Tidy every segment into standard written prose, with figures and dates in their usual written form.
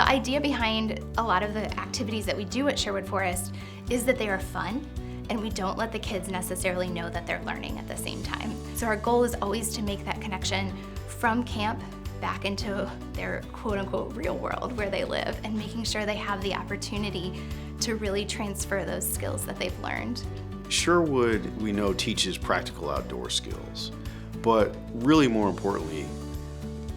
The idea behind a lot of the activities that we do at Sherwood Forest is that they are fun, and we don't let the kids necessarily know that they're learning at the same time. So our goal is always to make that connection from camp back into their quote-unquote real world where they live, and making sure they have the opportunity to really transfer those skills that they've learned. Sherwood, we know, teaches practical outdoor skills, but really more importantly,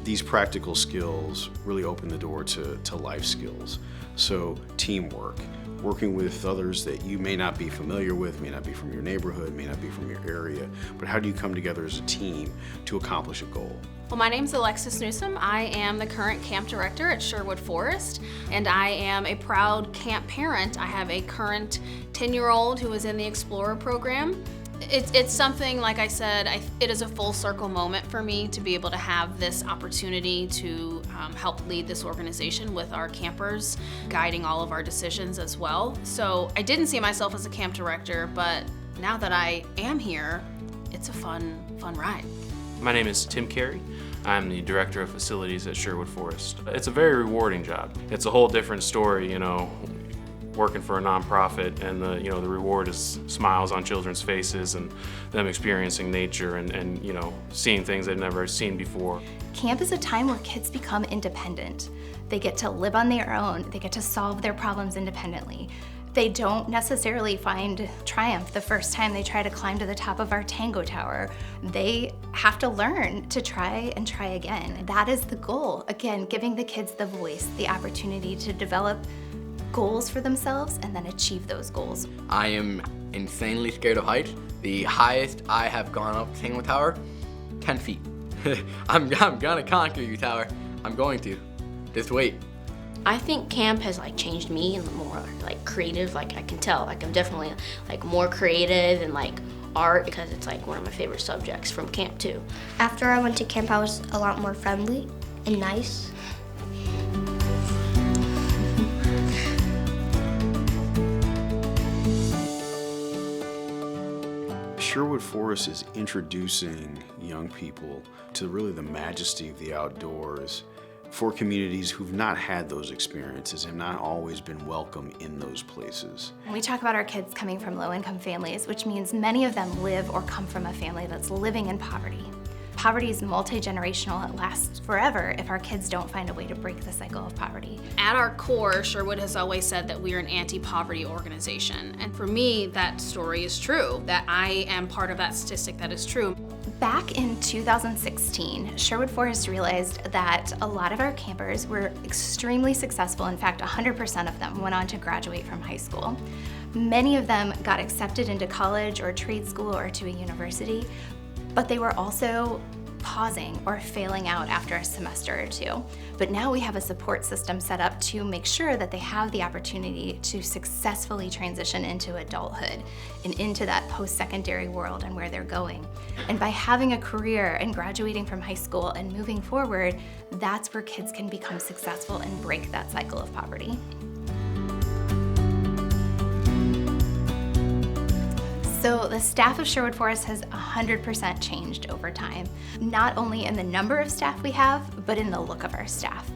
these practical skills really open the door to life skills. So teamwork, working with others that you may not be familiar with, may not be from your neighborhood, may not be from your area, but how do you come together as a team to accomplish a goal? Well, my name's Alexis Newsom. I am the current camp director at Sherwood Forest, and I am a proud camp parent. I have a current 10-year-old who is in the Explorer program. It's something, like I said, it is a full circle moment for me to be able to have this opportunity to help lead this organization with our campers, guiding all of our decisions as well. So I didn't see myself as a camp director, but now that I am here, it's a fun ride. My name is Tim Carey. I'm the Director of Facilities at Sherwood Forest. It's a very rewarding job. It's a whole different story, working for a nonprofit, and the reward is smiles on children's faces and them experiencing nature and seeing things they've never seen before. Camp is a time where kids become independent. They get to live on their own. They get to solve their problems independently. They don't necessarily find triumph the first time they try to climb to the top of our Tango Tower. They have to learn to try and try again. That is the goal. Again, giving the kids the voice, the opportunity to develop goals for themselves and then achieve those goals. I am insanely scared of heights. The highest I have gone up Tango Tower, 10 feet. I'm gonna conquer you, Tower. I'm going to. Just wait. I think camp has changed me and more creative. I can tell I'm definitely more creative and art, because it's one of my favorite subjects from camp too. After I went to camp, I was a lot more friendly and nice. Sherwood Forest is introducing young people to really the majesty of the outdoors for communities who've not had those experiences and not always been welcome in those places. We talk about our kids coming from low-income families, which means many of them live or come from a family that's living in poverty. Poverty is multi-generational. It lasts forever if our kids don't find a way to break the cycle of poverty. At our core, Sherwood has always said that we are an anti-poverty organization. And for me, that story is true, that I am part of that statistic that is true. Back in 2016, Sherwood Forest realized that a lot of our campers were extremely successful. In fact, 100% of them went on to graduate from high school. Many of them got accepted into college or trade school or to a university, but they were also pausing or failing out after a semester or two. But now we have a support system set up to make sure that they have the opportunity to successfully transition into adulthood and into that post-secondary world and where they're going. And by having a career and graduating from high school and moving forward, that's where kids can become successful and break that cycle of poverty. So the staff of Sherwood Forest has 100% changed over time, not only in the number of staff we have, but in the look of our staff.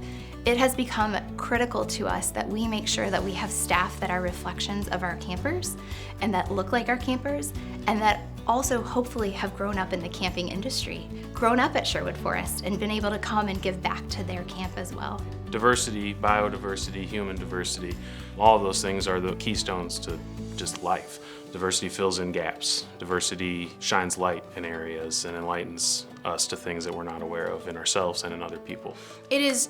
It has become critical to us that we make sure that we have staff that are reflections of our campers and that look like our campers, and that also hopefully have grown up in the camping industry, grown up at Sherwood Forest, and been able to come and give back to their camp as well. Diversity, biodiversity, human diversity, all of those things are the keystones to just life. Diversity fills in gaps. Diversity shines light in areas and enlightens us to things that we're not aware of in ourselves and in other people. It is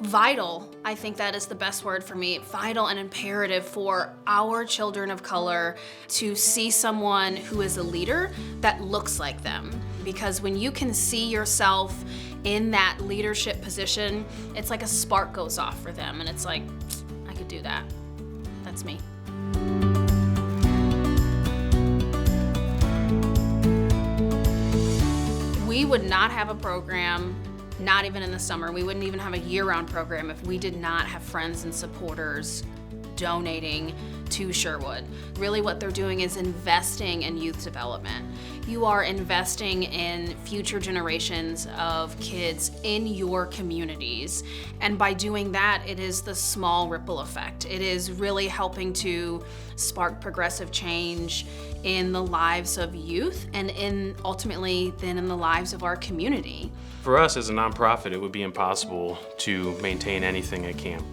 vital, I think that is the best word for me, vital and imperative for our children of color to see someone who is a leader that looks like them. Because when you can see yourself in that leadership position, it's like a spark goes off for them, and it's like, I could do that. That's me. We would not have a program, not even in the summer. We wouldn't even have a year-round program if we did not have friends and supporters donating to Sherwood. Really what they're doing is investing in youth development. You are investing in future generations of kids in your communities. And by doing that, it is the small ripple effect. It is really helping to spark progressive change in the lives of youth and ultimately then in the lives of our community. For us as a nonprofit, it would be impossible to maintain anything at camp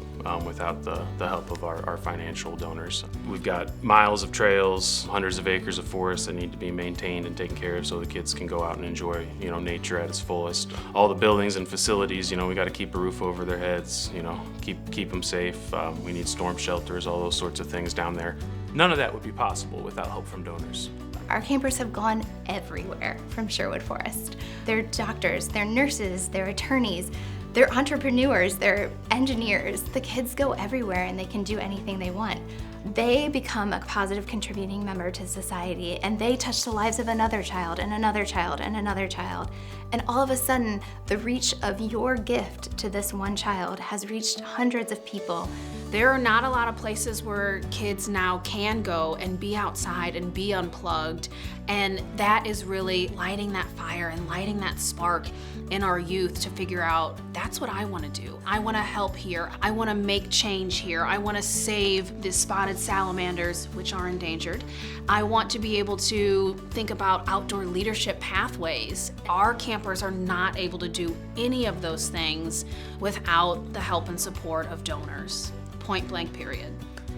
without the help of our financial donors. We've got miles of trails, hundreds of acres of forest that need to be maintained and taken care of so the kids can go out and enjoy, nature at its fullest. All the buildings and facilities, we got to keep a roof over their heads, keep them safe. We need storm shelters, all those sorts of things down there. None of that would be possible without help from donors. Our campers have gone everywhere from Sherwood Forest. They're doctors, they're nurses, they're attorneys, they're entrepreneurs, they're engineers. The kids go everywhere and they can do anything they want. They become a positive contributing member to society, and they touch the lives of another child and another child and another child. And all of a sudden, the reach of your gift to this one child has reached hundreds of people. There are not a lot of places where kids now can go and be outside and be unplugged, and that is really lighting that fire and lighting that spark in our youth to figure out, that's what I want to do. I want to help here. I want to make change here. I want to save the spotted salamanders, which are endangered. I want to be able to think about outdoor leadership pathways. Our campers are not able to do any of those things without the help and support of donors. Point blank, period.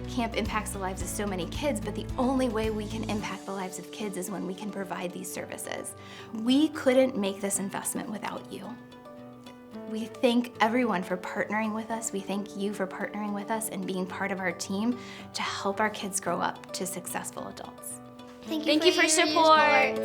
Camp impacts the lives of so many kids, but the only way we can impact the lives of kids is when we can provide these services. We couldn't make this investment without you. We thank everyone for partnering with us. We thank you for partnering with us and being part of our team to help our kids grow up to successful adults. Thank you for your support.